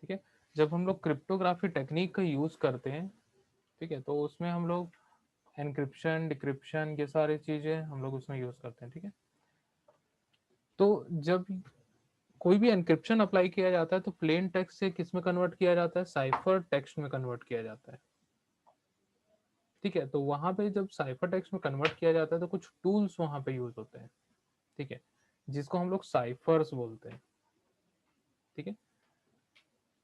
ठीक है, जब हम लोग क्रिप्टोग्राफी टेक्निक का यूज करते हैं, ठीक है, तो उसमें हम लोग एनक्रिप्शन, डिक्रिप्शन, ये सारी चीजें हम लोग उसमें यूज करते हैं। ठीक है, तो जब कोई भी एनक्रिप्शन अप्लाई किया जाता है तो प्लेन टेक्स्ट से किस में कन्वर्ट किया जाता है, साइफर टेक्स्ट में कन्वर्ट किया जाता है। ठीक है, तो वहां पे जब साइफर टेक्स्ट में कन्वर्ट किया जाता है तो कुछ टूल्स वहां पे यूज होते हैं। ठीक है, जिसको हम लोग साइफर्स बोलते हैं। ठीक है,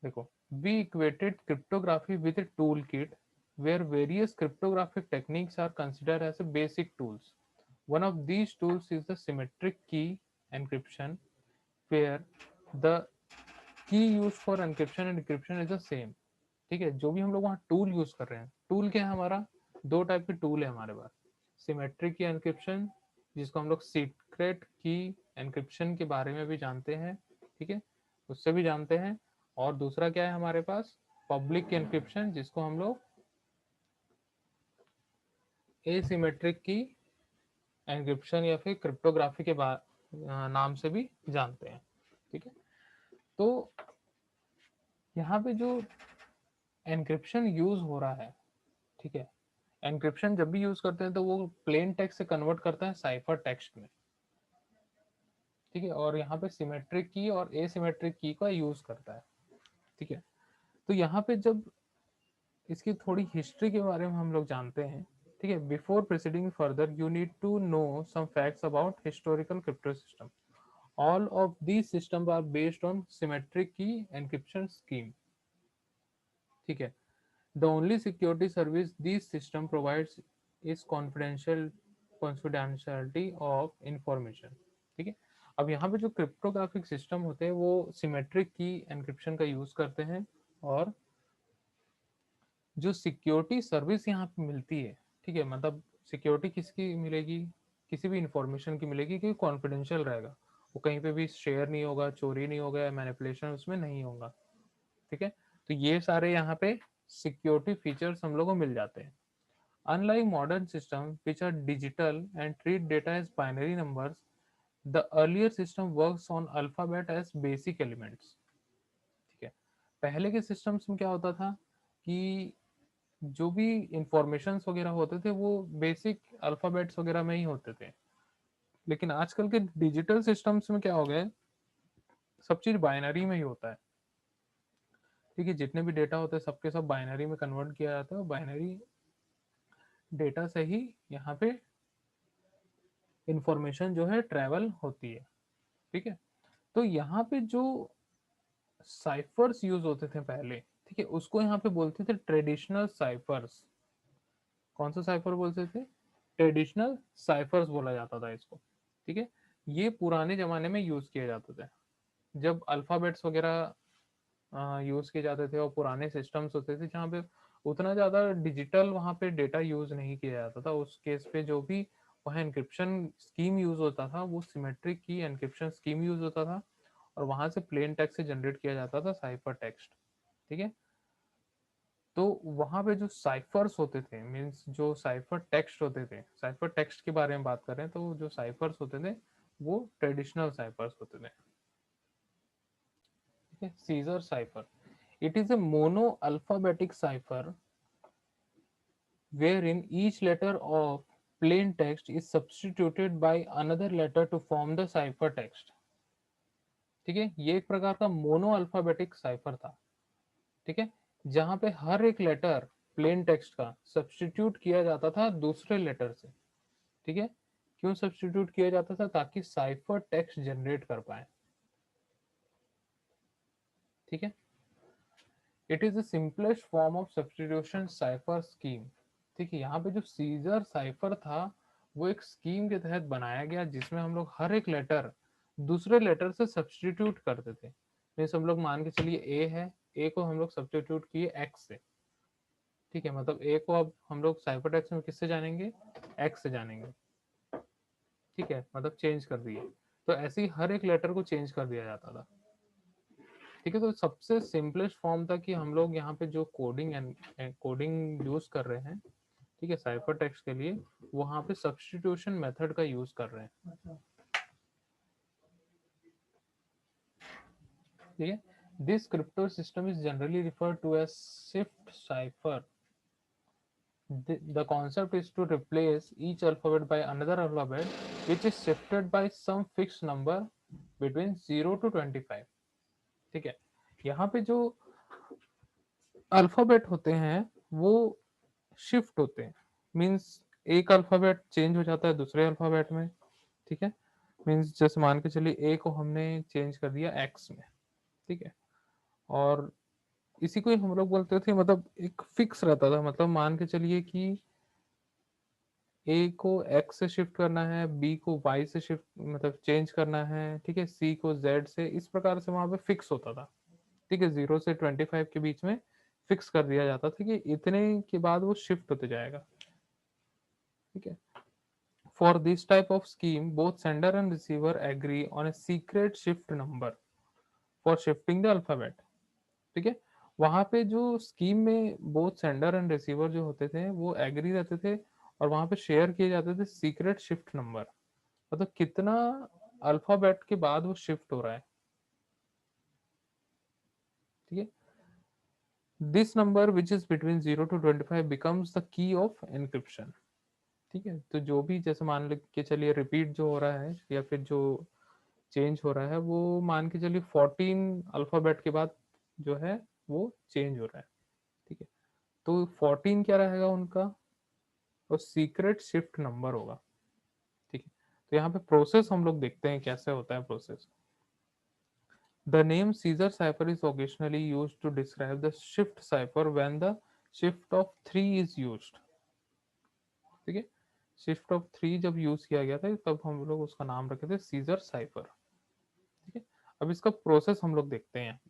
देखो, we equated cryptography with a tool kit where various cryptographic techniques are considered as a basic tools. One of these tools is the symmetric key encryption, where the key used for encryption and decryption is the same. ठीक है, जो भी हम लोग वहाँ tool use कर रहे हैं, टूल क्या है हमारा, दो टाइप के टूल है हमारे पास। सिमेट्रिक की एनक्रिप्शन, जिसको हम लोग सीक्रेट की एनक्रिप्शन के बारे में भी जानते हैं। ठीक है, उससे भी जानते हैं। और दूसरा क्या है हमारे पास, पब्लिक एनक्रिप्शन, जिसको हम लोग एसिमेट्रिक की एनक्रिप्शन या फिर क्रिप्टोग्राफी के नाम से भी जानते हैं। ठीक है, तो यहाँ पे जो एनक्रिप्शन यूज हो रहा है, ठीक है, एनक्रिप्शन जब भी यूज करते हैं तो वो प्लेन टेक्स्ट से कन्वर्ट करता है साइफर टेक्स्ट में। ठीक है, और यहाँ पे सिमेट्रिक की और एसिमेट्रिक की का यूज करता है। ठीक है, तो यहाँ पे जब इसकी थोड़ी हिस्ट्री के बारे में हम लोग जानते हैं। ठीक है, before proceeding further you need to know some facts about historical crypto system. All of these system are based on symmetric key encryption scheme. ठीक है, the only security service this system provides is confidentiality of information. ठीक है, अब यहाँ पे जो cryptographic system होते हैं वो सिमेट्रिक की एनक्रिप्शन का यूज करते हैं, और जो सिक्योरिटी सर्विस यहाँ पे मिलती है, ठीक है, मतलब सिक्योरिटी किसकी मिलेगी, किसी भी इंफॉर्मेशन की मिलेगी कि कॉन्फिडेंशियल रहेगा, वो कहीं पे भी शेयर नहीं होगा, चोरी नहीं होगा, या मैनिपुलेशन उसमें नहीं होगा। ठीक है, तो ये सारे यहाँ पे सिक्योरिटी फीचर्स हम लोग को मिल जाते हैं। Unlike modern system which are digital and treat data as binary numbers, the earlier system works on alphabet as basic elements. ठीक है, पहले के सिस्टम्स में क्या होता था कि जो भी इंफॉर्मेशन वगैरह होते थे वो बेसिक अल्फाबेट्स वगैरह में ही होते थे। लेकिन आजकल के डिजिटल सिस्टम्स में क्या हो गया है, सब चीज बाइनरी में ही होता है। ठीक है, जितने भी डेटा होते हैं सबके सब बाइनरी में कन्वर्ट किया जाता है, और बाइनरी डेटा से ही यहाँ पे इंफॉर्मेशन जो है ट्रेवल होती है। ठीक है, तो यहाँ पे जो साइफर्स यूज होते थे पहले, ठीक है, उसको यहाँ पे बोलते थे ट्रेडिशनल साइफर्स। कौन सा साइफर बोलते थे, ट्रेडिशनल साइफर्स बोला जाता था इसको। ठीक है, ये पुराने जमाने में यूज किए जाते थे, जब अल्फाबेट्स वगैरह यूज किए जाते थे, और पुराने सिस्टम्स होते थे जहाँ पे उतना ज्यादा डिजिटल वहाँ पे डेटा यूज नहीं किया जाता था। उस केस पे जो भी वहाँ एनक्रिप्शन स्कीम यूज होता था वो symmetric key encryption scheme use होता था, और वहां से प्लेन टेक्स्ट से जनरेट किया जाता था साइफर टेक्स्ट। ठीक है, तो वहां पे जो साइफर्स होते थे, मीन्स जो साइफर टेक्स्ट होते थे, साइफर टेक्स्ट के बारे में बात करें तो जो साइफर्स होते थे वो ट्रेडिशनल साइफर्स होते थे। ठीक है, scissor cipher, it is a mono alphabetic cipher wherein each letter of plain text is substituted by another letter to form the cipher text। ठीक है, ये एक प्रकार का मोनो अल्फाबेटिक साइफर था। ठीक है, जहां पे हर एक लेटर प्लेन टेक्स्ट का सब्सटीट्यूट किया जाता था दूसरे लेटर से। ठीक है, क्यों सब्सटीट्यूट किया जाता था, ताकि साइफर टेक्स्ट जनरेट कर पाए। ठीक है, it is the simplest form of substitution cipher scheme. ठीक है, यहाँ पे जो सीजर साइफर था वो एक स्कीम के तहत बनाया गया, जिसमें हम लोग हर एक लेटर दूसरे लेटर से सब्सटीट्यूट करते थे। जैसे हम लोग मान के चलिए ए है, ए को हम लोग सब्सटीट्यूट किए एक्स से। ठीक है, मतलब ए को अब हम लोग साइफर टेक्स्ट में किससे जानेंगे, एक्स से जानेंगे। ठीक है, मतलब चेंज कर दिए, तो ऐसे ही हर एक लेटर को चेंज कर दिया जाता था। ठीक है, तो सबसे सिंपलेस्ट फॉर्म था कि हम लोग यहाँ पे जो कोडिंग एंड कोडिंग यूज कर रहे हैं, ठीक है, साइफर टेक्स्ट के लिए, वहां पे सब्सटीट्यूशन मेथड का यूज कर रहे हैं। ठीक है, This crypto system is generally referred to as shift cipher. The concept is to replace each alphabet by another alphabet which is shifted by some fixed number between 0 to 25. ठीक है, यहाँ पे जो अल्फाबेट होते हैं वो शिफ्ट होते हैं, मींस एक अल्फाबेट चेंज हो जाता है दूसरे अल्फाबेट में। ठीक है, मींस जैसे मान के चलिए ए को हमने चेंज कर दिया एक्स में। ठीक है, और इसी को ही हम लोग बोलते थे, मतलब एक फिक्स रहता था, मतलब मान के चलिए कि ए को एक्स से शिफ्ट करना है, बी को वाई से शिफ्ट मतलब चेंज करना है, ठीक है, सी को जेड से, इस प्रकार से वहां पे फिक्स होता था। ठीक है, 0 से 25 के बीच में फिक्स कर दिया जाता था कि इतने के बाद वो शिफ्ट होते जाएगा। ठीक है, for this type of scheme both sender and receiver agree on a secret shift number for shifting the alphabet. ठीक है, वहां पे जो स्कीम में बोथ सेंडर एंड रिसीवर जो होते थे वो एग्री रहते थे, और वहां पे शेयर किए जाते थे सीक्रेट शिफ्ट नंबर, मतलब कितना अल्फाबेट के बाद वो शिफ्ट हो रहा है। ठीक है, this number which is between 0 to 25 becomes the key of encryption. ठीक है, तो जो भी जैसे मान के चलिए रिपीट जो हो रहा है या फिर जो चेंज हो रहा है वो मान के चलिए 14 अल्फाबेट के बाद जो है वो चेंज हो रहा है। ठीक है, तो 14 क्या रहेगा उनका, और सीक्रेट शिफ्ट नंबर होगा। ठीक है, तो यहाँ पे प्रोसेस हम लोग देखते हैं कैसे होता है process. The name Caesar cipher is occasionally used to describe the shift cipher when the shift of 3 is used. ठीक है, शिफ्ट ऑफ 3 जब यूज किया गया था तब हम लोग उसका नाम रखे थे सीजर साइफर। ठीक है, अब इसका प्रोसेस हम लोग देखते हैं।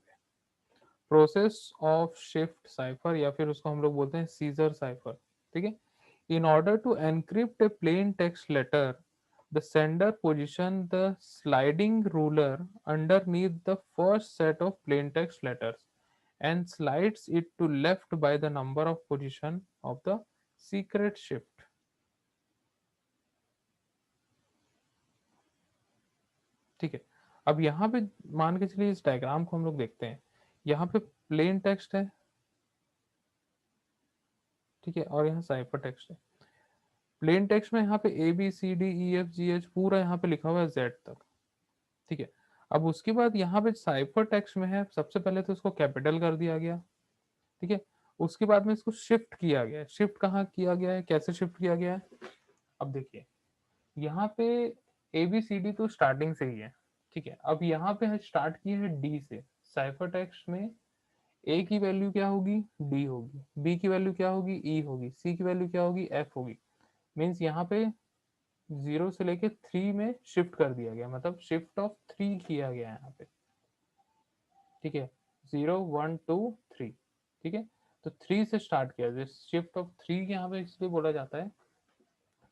प्रोसेस ऑफ शिफ्ट साइफर या फिर उसको हम लोग बोलते हैं सीजर साइफर। ठीक है, in order to encrypt a plain text letter, the sender position the sliding ruler underneath the first set of plain text letters and slides it to left by the number of position of the secret shift। ठीक है, अब यहाँ पे मान के चलिए इस diagram को हम लोग देखते हैं। यहाँ पे प्लेन टेक्स्ट है, ठीक है, और यहाँ साइफर टेक्स्ट है। प्लेन टेक्स्ट में यहाँ पे ABCDEFGH पूरा यहाँ पे लिखा हुआ है Z तक। ठीक है, अब उसके बाद यहाँ पे साइफर टेक्स्ट में है, सबसे पहले तो इसको कैपिटल कर दिया गया। ठीक है, उसके बाद में इसको शिफ्ट किया गया है। शिफ्ट कहाँ किया गया है, कैसे शिफ्ट किया गया है, अब देखिए यहाँ पे ABCD तो स्टार्टिंग से ही है। ठीक है, अब यहाँ पे स्टार्ट किए है D से। साइफर टेक्स्ट में A की वैल्यू क्या होगी, D होगी, B की वैल्यू क्या होगी, E होगी, C की वैल्यू क्या होगी, F होगी। मीन्स यहाँ पे 0 से लेके 3 में शिफ्ट कर दिया गया, मतलब शिफ्ट ऑफ 3 किया गया यहाँ पे। ठीक है, 0 1 2 3। ठीक है, तो 3 से स्टार्ट किया, शिफ्ट ऑफ 3 यहाँ पे इसलिए बोला जाता है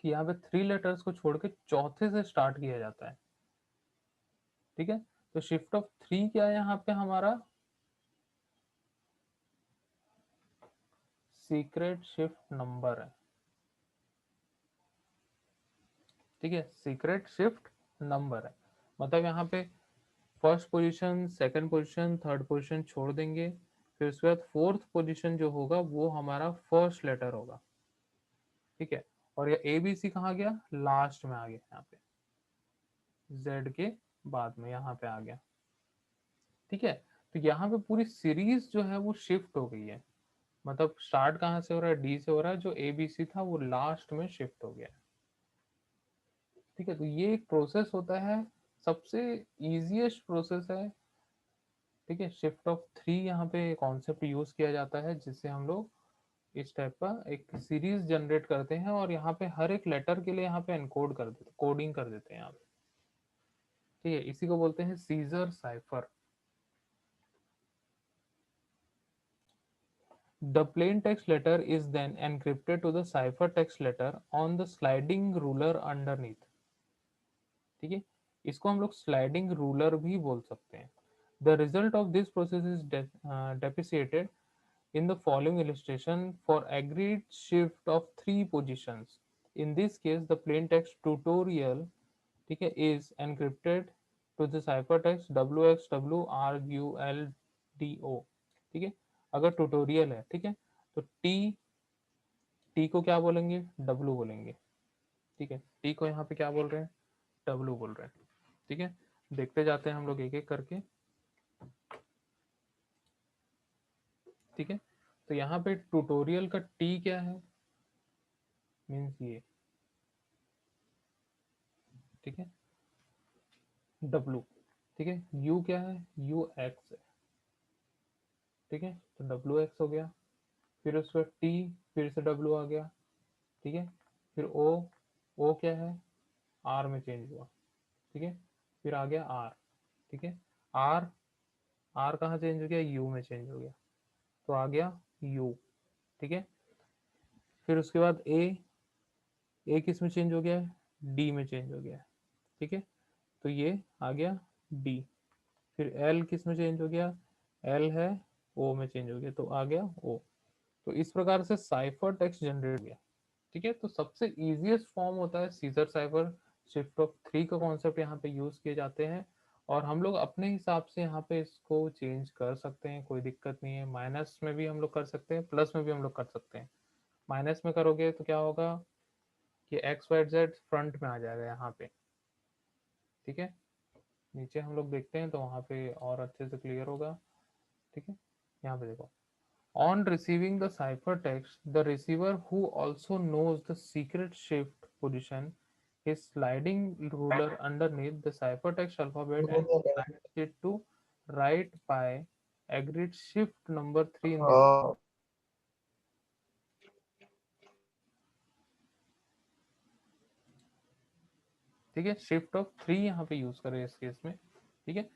कि यहाँ पे 3 लेटर्स को छोड़ के चौथे से स्टार्ट किया जाता है। ठीक है, तो शिफ्ट ऑफ 3 क्या है यहाँ पे हमारा, सीक्रेट शिफ्ट नंबर है। ठीक है, सीक्रेट शिफ्ट नंबर है, मतलब यहाँ पे first position, second position, third position छोड़ देंगे, फिर उसके बाद फोर्थ पोजीशन जो होगा वो हमारा फर्स्ट लेटर होगा। ठीक है, और ये ABC कहाँ गया, लास्ट में आ गया, यहाँ पे Z के बाद में यहाँ पे आ गया। ठीक है, तो यहाँ पे पूरी सीरीज जो है वो शिफ्ट हो गई है, मतलब स्टार्ट कहाँ से हो रहा है, D से हो रहा है, जो ABC था वो लास्ट में शिफ्ट हो गया। ठीक है, तो ये एक प्रोसेस होता है, सबसे इजीएस्ट प्रोसेस है। ठीक है, शिफ्ट ऑफ 3 यहाँ पे कॉन्सेप्ट यूज किया जाता है जिससे हम लोग इस टाइप का एक सीरीज जनरेट करते हैं, और यहाँ पे हर एक लेटर के लिए यहाँ पे एनकोड कर देते, कोडिंग कर देते हैं यहाँ पे। ठीक है, इसी को बोलते हैं Caesar cipher. The plain text letter is then encrypted to the cipher text letter on the sliding ruler underneath. ठीक है, इसको हम लोग स्लाइडिंग रूलर भी बोल सकते हैं। The result of this process is depreciated in the following illustration for agreed shift of 3 positions। In this case, the plain text tutorial, ठीक है, is encrypted to the ciphertext WXWRUL D O, ठीक है। अगर tutorial है, ठीक है, तो T, T को क्या बोलेंगे, डब्लू बोलेंगे, ठीक है। टी को यहाँ पे क्या बोल रहे हैं, डब्लू बोल रहे हैं, ठीक है। देखते जाते हैं हम लोग एक एक करके, ठीक है। तो यहाँ पे ट्यूटोरियल का टी क्या है, मीन्स ये, ठीक है, डब्लू, ठीक है। यू क्या है, यू एक्स है, ठीक है, तो डब्लू एक्स हो गया। फिर उसका टी, फिर से डब्लू आ गया, ठीक है। फिर ओ, ओ क्या है, आर में चेंज हुआ, ठीक है। फिर आ गया आर, ठीक है। आर, आर कहाँ चेंज हो गया, यू में चेंज हो गया, तो आ गया यू, ठीक है। फिर उसके बाद ए किस में चेंज हो गया है, डी में चेंज हो गया है, ठीक है, तो ये आ गया डी। फिर एल किस में चेंज हो गया, एल है ओ में चेंज हो गया, तो आ गया ओ। तो इस प्रकार से साइफर टेक्स्ट जनरेट हो गया, ठीक है। तो सबसे इजीएस्ट फॉर्म होता है scissor cipher. Shift of three का कॉन्सेप्ट यहाँ पे यूज किए जाते हैं, और हम लोग अपने हिसाब से यहाँ पे इसको चेंज कर सकते हैं, कोई दिक्कत नहीं है। माइनस में भी हम लोग कर सकते हैं, प्लस में भी हम लोग कर सकते हैं। माइनस में करोगे तो क्या होगा कि एक्स वाई जेड फ्रंट में आ जाएगा यहाँ पे, ठीक है। नीचे हम लोग देखते हैं तो वहाँ पे और अच्छे से क्लियर होगा, ठीक है। यहाँ पे देखो, on receiving the ciphertext, the receiver who also knows the secret shift position is sliding ruler underneath the ciphertext alphabet and slides it to right by agreed shift number 3 in the, ठीक है। Shift of three यहाँ पे use करें इस case में, ठीक है।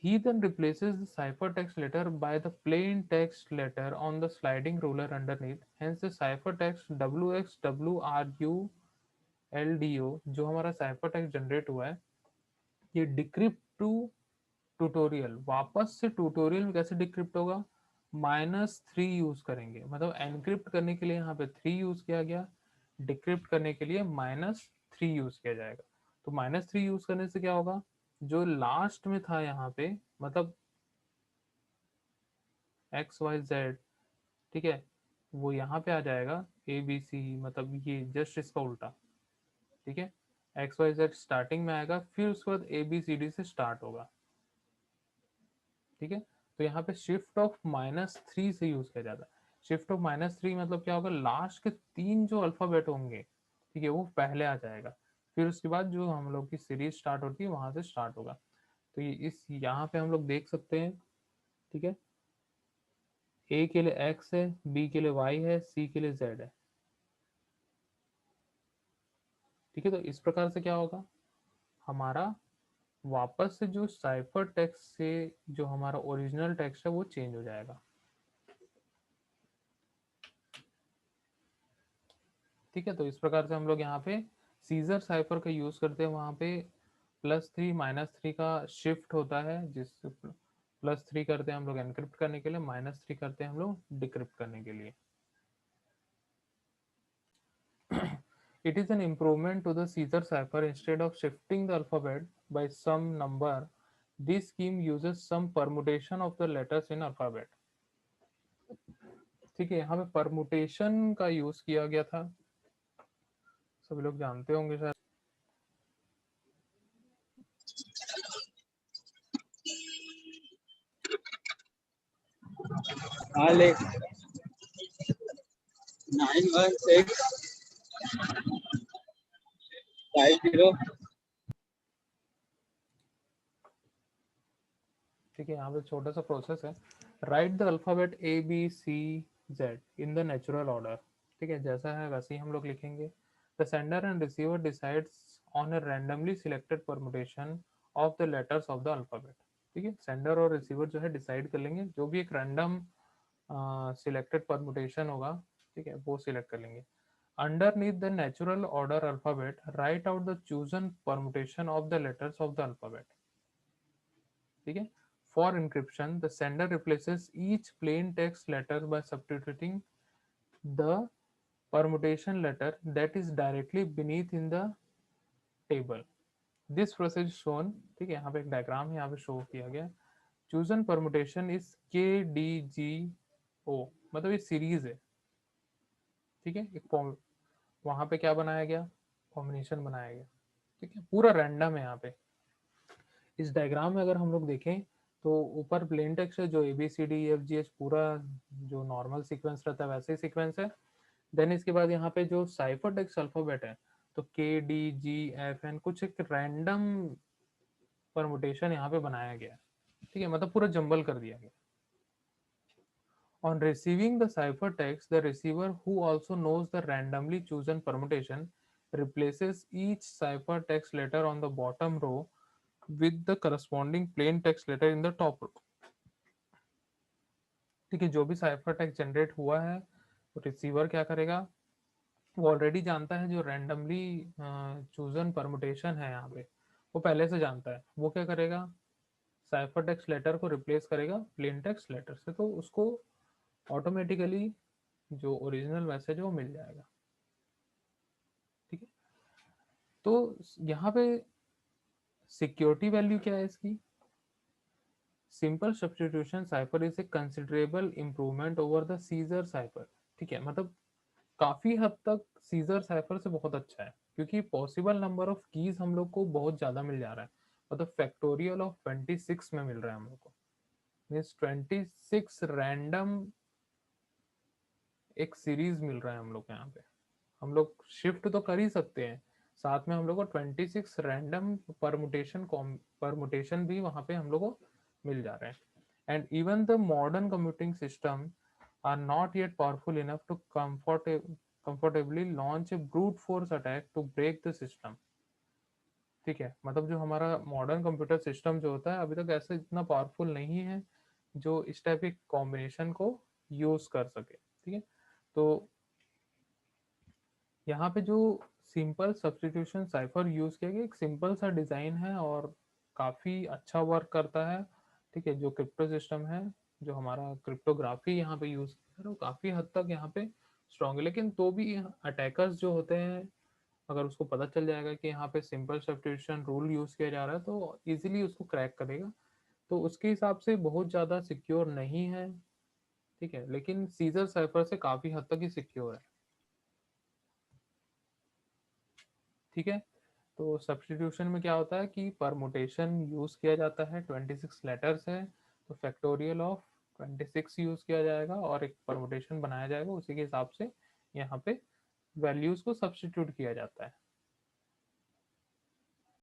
He then replaces the ciphertext letter by the plain text letter on the sliding ruler underneath. Hence the ciphertext WXWRULDO जो हमारा ciphertext जनरेट हुआ है, ये डिक्रिप्ट टू ट्यूटोरियल, वापस से ट्यूटोरियल में कैसे डिक्रिप्ट होगा, -3 यूज करेंगे, मतलब एनक्रिप्ट करने के लिए यहाँ पे 3 यूज किया गया, डिक्रिप्ट करने के लिए -3 यूज किया जाएगा। तो -3 यूज करने से क्या होगा, जो लास्ट में था यहाँ पे, मतलब एक्स वाई जेड, ठीक है, वो यहाँ पे आ जाएगा ए बी सी, मतलब ये जस्ट इसका उल्टा, ठीक है। एक्स वाई जेड स्टार्टिंग में आएगा, फिर उसके बाद ए बी सी डी से स्टार्ट होगा, ठीक है। तो यहाँ पे शिफ्ट ऑफ -3 से यूज किया जाता है। शिफ्ट ऑफ -3 मतलब क्या होगा, लास्ट के 3 जो अल्फाबेट होंगे, ठीक है, वो पहले आ जाएगा, फिर उसके बाद जो हम लोग की सीरीज स्टार्ट होती है वहां से स्टार्ट होगा। तो ये इस यहाँ पे हम लोग देख सकते हैं, ठीक है। ए के लिए एक्स है, बी के लिए वाई है, सी के लिए जेड है, ठीक है। तो इस प्रकार से क्या होगा, हमारा वापस से जो साइफर टेक्स्ट से जो हमारा ओरिजिनल टेक्स्ट है वो चेंज हो जाएगा, ठीक है। तो इस प्रकार से हम लोग यहाँ पे सीजर साइफर का यूज करते हैं, वहां पे +3 -3 का शिफ्ट होता है, जिस +3 करते हैं हम लोग एनक्रिप्ट करने के लिए, -3 करते हैं हम लोग डिक्रिप्ट करने के लिए। It is an improvement to the Caesar cipher. Instead of shifting the alphabet by some number, this scheme uses some permutation of the letters in alphabet. ठीक है, यहाँ पे परमुटेशन का यूज किया गया था, सभी लोग जानते होंगे शायद। हाँ ले 9165 ठीक है, यहाँ पे छोटा सा प्रोसेस है, write the alphabet A B C Z in the natural order, ठीक है, जैसा है वैसे ही हम लोग लिखेंगे। The sender and receiver decides on a randomly selected permutation of the letters of the alphabet, ठीक है। सेंडर और रिसीवर जो है डिसाइड कर लेंगे, जो भी एक रैंडम सिलेक्टेड परमुटेशन होगा, ठीक है, वो सिलेक्ट कर लेंगे। Underneath the natural order alphabet, write out the chosen permutation of the letters of the alphabet, ठीक है। For encryption, the sender replaces each plain text letter by substituting the permutation letter that is directly beneath in the table. This process is shown, ठीक है, यहाँ पे एक diagram है, यहाँ पे शो किया गया। चूजन परमुटेशन इज KDGO, मतलब ये सीरीज है, ठीक है। एक वहां पे क्या बनाया गया, कॉम्बिनेशन बनाया गया, ठीक है, पूरा रैंडम है यहाँ पे। इस डायग्राम में अगर हम लोग देखें तो ऊपर प्लेन टेक्स्ट है जो ABCDEFGH पूरा जो नॉर्मल सीक्वेंस रहता है वैसे ही सीक्वेंस है। देन इसके बाद यहाँ पे जो साइफर टेक्स्ट अल्फाबेट है तो KDGFN कुछ एक रैंडम परमुटेशन यहाँ पे बनाया गया है, ठीक है, मतलब पूरा जंबल कर दिया गया। On receiving the ciphertext, the receiver, who also knows the randomly chosen permutation, replaces each ciphertext letter on the bottom row with the corresponding plain text letter in the top row. ठीक है, जो भी cipher text generate हुआ है receiver क्या करेगा, वो already जानता है जो रैंडमली चूजन परमुटेशन है यहाँ पे, वो पहले से जानता है। वो क्या करेगा, साइफर टेक्स्ट लेटर को रिप्लेस करेगा प्लेन टेक्स्ट लेटर से, तो उसको ऑटोमेटिकली जो ओरिजिनल मैसेज है वो मिल जाएगा, ठीक है। तो यहाँ पे सिक्योरिटी वैल्यू क्या है इसकी, simple substitution cipher is a considerable improvement over the seizure cipher, ठीक है, मतलब काफी हद तक सीजर साइफर से बहुत अच्छा है, क्योंकि पॉसिबल नंबर ऑफ कीज हम लोग को बहुत ज्यादा मिल जा रहा है, मतलब फैक्टोरियल ऑफ 26 में मिल रहा है हम लोग को, मीन्स 26 रैंडम एक सीरीज मिल रहा है हम लोग को यहाँ पे। हम लोग शिफ्ट तो कर ही सकते हैं, साथ में हम लोग को 26 रैंडम परमुटेशन भी वहाँ पे हम लोग को मिल जा रहे हैं। And even the modern computing system are not yet powerful enough to comfortably launch a brute force attack to break the system, ठीक है, मतलब जो हमारा मॉडर्न कंप्यूटर सिस्टम जो होता है अभी तक ऐसे इतना पावरफुल नहीं है जो इस टाइप के कॉम्बिनेशन को यूज कर सके, ठीक है। तो यहाँ पे जो सिंपल सब्स्टिट्यूशन साइफर यूज किया गया एक सिंपल सा डिजाइन है और काफी अच्छा वर्क करता है, ठीक है। जो क्रिप्टो सिस्टम है, जो हमारा क्रिप्टोग्राफी यहाँ पे यूज किया है वो काफी हद तक यहाँ पे स्ट्रॉन्ग है, लेकिन तो भी अटैकर्स जो होते हैं अगर उसको पता चल जाएगा कि यहाँ पे सिंपल सब्स्टिट्यूशन रूल यूज किया जा रहा है तो इजीली उसको क्रैक करेगा, तो उसके हिसाब से बहुत ज़्यादा सिक्योर नहीं है, ठीक है, लेकिन सीजर साइफर से काफ़ी हद तक ही सिक्योर है, ठीक है। तो सब्स्टिट्यूशन में क्या होता है कि परमुटेशन यूज किया जाता है, 26 लेटर्स है तो फैक्टोरियल ऑफ 26 यूज किया जाएगा और एक परमुटेशन बनाया जाएगा, उसी के हिसाब से यहाँ पे वैल्यूज को सब्स्टिट्यूट किया जाता है।